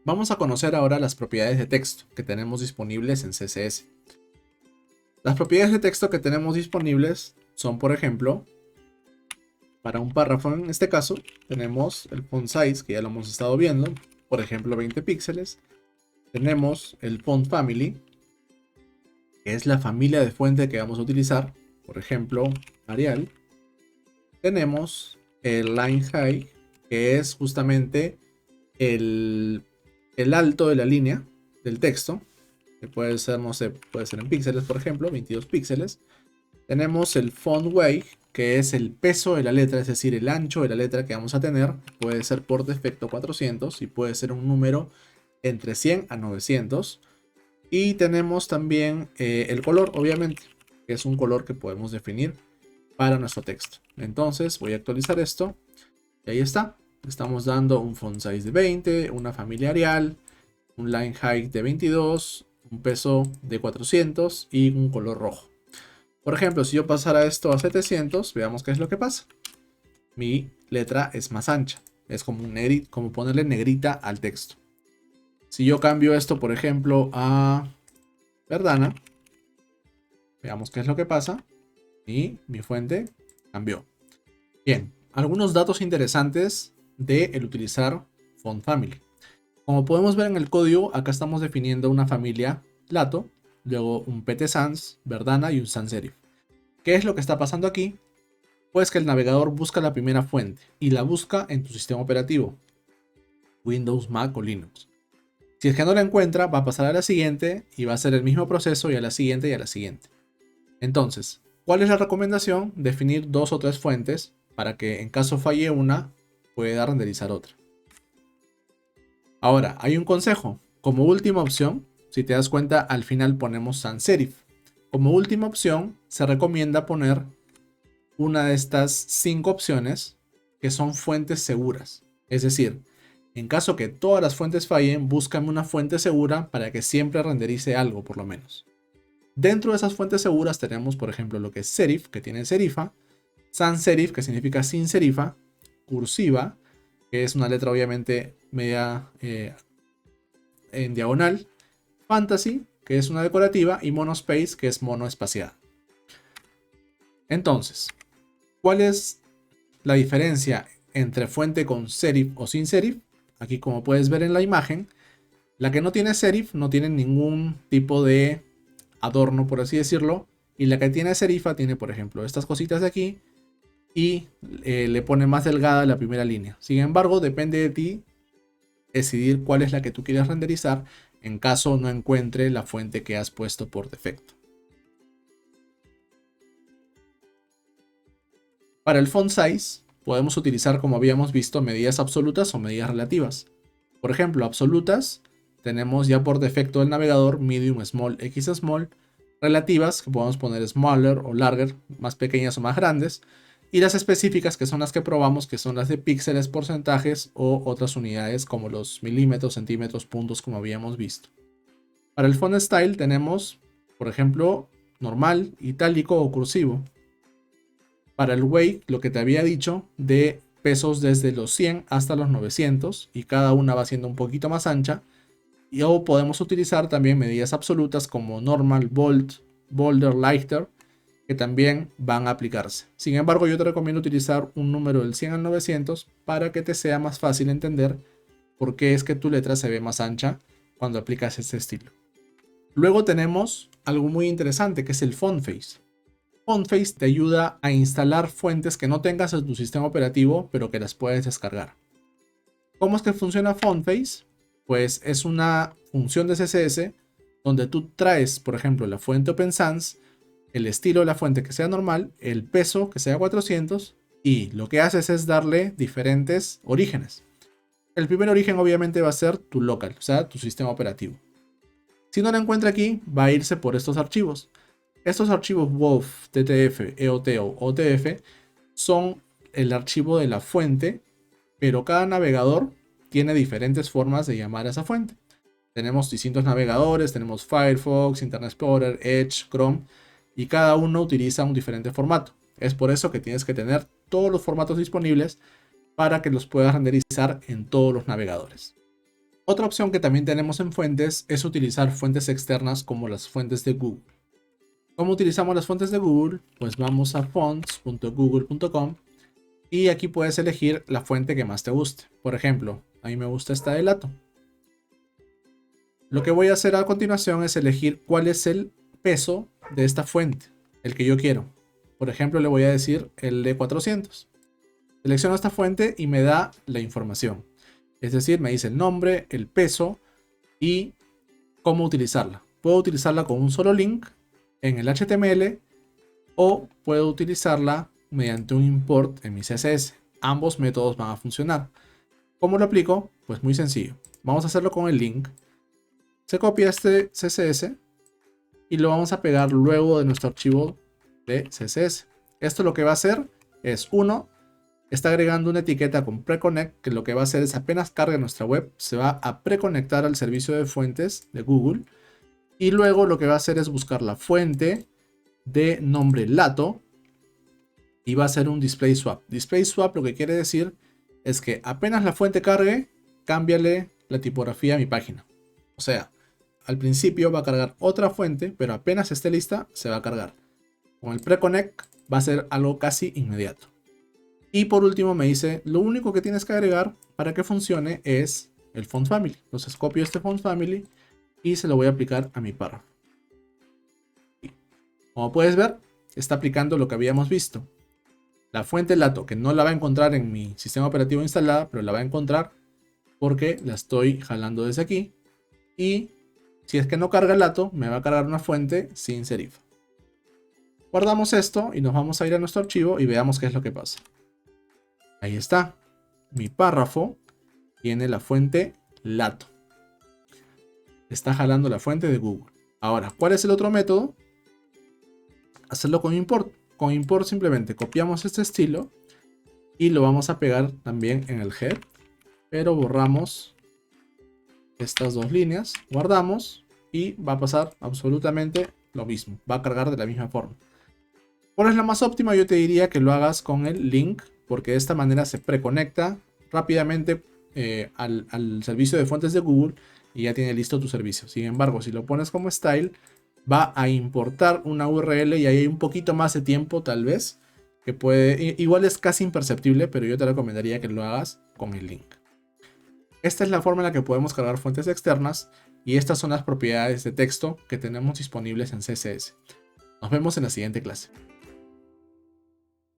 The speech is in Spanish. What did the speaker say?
Vamos a conocer ahora las propiedades de texto que tenemos disponibles en CSS. Las propiedades de texto que tenemos disponibles son, por ejemplo, para un párrafo en este caso, tenemos el font size, que ya lo hemos estado viendo, por ejemplo 20 píxeles. Tenemos el font family, que es la familia de fuente que vamos a utilizar, por ejemplo Arial. Tenemos el line height, que es justamente el alto de la línea del texto, que puede ser, no sé, puede ser en píxeles, por ejemplo, 22 píxeles. Tenemos el font weight, que es el peso de la letra, es decir, el ancho de la letra que vamos a tener. Puede ser por defecto 400 y puede ser un número entre 100 a 900. Y tenemos también el color, obviamente, que es un color que podemos definir para nuestro texto. Entonces voy a actualizar esto y ahí está. Estamos dando un font size de 20, una familia Arial, un line height de 22, un peso de 400 y un color rojo. Por ejemplo, si yo pasara esto a 700, veamos qué es lo que pasa. Mi letra es más ancha. Es como, como ponerle negrita al texto. Si yo cambio esto, por ejemplo, a Verdana, veamos qué es lo que pasa. Y mi fuente cambió. Bien, algunos datos interesantes de el utilizar font family. Como podemos ver en el código, acá estamos definiendo una familia Lato, luego un PT Sans, Verdana y un sans serif. ¿Qué es lo que está pasando aquí? Pues que el navegador busca la primera fuente y la busca en tu sistema operativo, Windows, Mac o Linux. Si es que no la encuentra, va a pasar a la siguiente y va a hacer el mismo proceso y a la siguiente y a la siguiente. Entonces, ¿cuál es la recomendación? Definir 2 o 3 fuentes para que en caso falle una, pueda renderizar otra. Ahora, hay un consejo. Como última opción, si te das cuenta, al final ponemos sans serif. Como última opción, se recomienda poner una de estas 5 opciones que son fuentes seguras. Es decir, en caso que todas las fuentes fallen, búscame una fuente segura para que siempre renderice algo, por lo menos. Dentro de esas fuentes seguras tenemos, por ejemplo, lo que es serif, que tiene serifa, sans serif, que significa sin serifa, cursiva, que es una letra obviamente media en diagonal, fantasy, que es una decorativa, y monospace, que es monoespaciada. Entonces, ¿cuál es la diferencia entre fuente con serif o sin serif? Aquí, como puedes ver en la imagen, la que no tiene serif no tiene ningún tipo de adorno, por así decirlo, y la que tiene serifa tiene, por ejemplo, estas cositas de aquí y le pone más delgada la primera línea. Sin embargo, depende de ti decidir cuál es la que tú quieres renderizar en caso no encuentre la fuente que has puesto por defecto. Para el font size podemos utilizar, como habíamos visto, medidas absolutas o medidas relativas. Por ejemplo, absolutas tenemos ya por defecto el navegador medium, small, x small. Relativas, que podemos poner smaller o larger, más pequeñas o más grandes. Y las específicas, que son las que probamos, que son las de píxeles, porcentajes o otras unidades como los milímetros, centímetros, puntos, como habíamos visto. Para el font style tenemos, por ejemplo, normal, itálico o cursivo. Para el weight, lo que te había dicho, de pesos desde los 100 hasta los 900 y cada una va siendo un poquito más ancha. Y o podemos utilizar también medidas absolutas como normal, bold, bolder, lighter, que también van a aplicarse. Sin embargo, yo te recomiendo utilizar un número del 100 al 900 para que te sea más fácil entender por qué es que tu letra se ve más ancha cuando aplicas este estilo. Luego tenemos algo muy interesante, que es el font face. Font face te ayuda a instalar fuentes que no tengas en tu sistema operativo, pero que las puedes descargar. ¿Cómo es que funciona font face? Pues es una función de CSS donde tú traes, por ejemplo, la fuente Open Sans, el estilo de la fuente que sea normal, el peso que sea 400 y lo que haces es darle diferentes orígenes. El primer origen obviamente va a ser tu local, o sea, tu sistema operativo. Si no lo encuentra aquí, va a irse por estos archivos. Estos archivos WOV, TTF, EOT o OTF son el archivo de la fuente, pero cada navegador tiene diferentes formas de llamar a esa fuente. Tenemos distintos navegadores, tenemos Firefox, Internet Explorer, Edge, Chrome, y cada uno utiliza un diferente formato. Es por eso que tienes que tener todos los formatos disponibles para que los puedas renderizar en todos los navegadores. Otra opción que también tenemos en fuentes es utilizar fuentes externas como las fuentes de Google. ¿Cómo utilizamos las fuentes de Google? Pues vamos a fonts.google.com y aquí puedes elegir la fuente que más te guste. Por ejemplo, a mí me gusta esta de Lato. Lo que voy a hacer a continuación es elegir cuál es el peso de esta fuente, el que yo quiero. Por ejemplo, le voy a decir el de 400. Selecciono esta fuente y me da la información. Es decir, me dice el nombre, el peso y cómo utilizarla. Puedo utilizarla con un solo link en el HTML o puedo utilizarla mediante un import en mi CSS. Ambos métodos van a funcionar. ¿Cómo lo aplico? Pues muy sencillo. Vamos a hacerlo con el link. Se copia este CSS y lo vamos a pegar luego de nuestro archivo de CSS. Esto lo que va a hacer es, uno, está agregando una etiqueta con preconnect, que lo que va a hacer es apenas cargue nuestra web, se va a preconectar al servicio de fuentes de Google. Y luego lo que va a hacer es buscar la fuente de nombre Lato y va a hacer un display swap. Display swap lo que quiere decir es que apenas la fuente cargue, cámbiale la tipografía a mi página. O sea, al principio va a cargar otra fuente, pero apenas esté lista, se va a cargar. Con el preconnect va a ser algo casi inmediato. Y por último me dice, lo único que tienes que agregar para que funcione es el font family. Entonces copio este font family y se lo voy a aplicar a mi párrafo. Como puedes ver, está aplicando lo que habíamos visto. La fuente Lato, que no la va a encontrar en mi sistema operativo instalada, pero la va a encontrar porque la estoy jalando desde aquí. Y si es que no carga el Lato, me va a cargar una fuente sin serif. Guardamos esto y nos vamos a ir a nuestro archivo y veamos qué es lo que pasa. Ahí está. Mi párrafo tiene la fuente Lato. Está jalando la fuente de Google. Ahora, ¿cuál es el otro método? Hacerlo con import. Con import simplemente copiamos este estilo y lo vamos a pegar también en el head. Pero borramos estas dos líneas, guardamos y va a pasar absolutamente lo mismo. Va a cargar de la misma forma. ¿Cuál es la más óptima? Yo te diría que lo hagas con el link, porque de esta manera se preconecta rápidamente al servicio de fuentes de Google y ya tiene listo tu servicio. Sin embargo, si lo pones como style, va a importar una URL y ahí hay un poquito más de tiempo tal vez, que puede, igual es casi imperceptible, pero yo te recomendaría que lo hagas con el link. Esta es la forma en la que podemos cargar fuentes externas y estas son las propiedades de texto que tenemos disponibles en CSS. Nos vemos en la siguiente clase.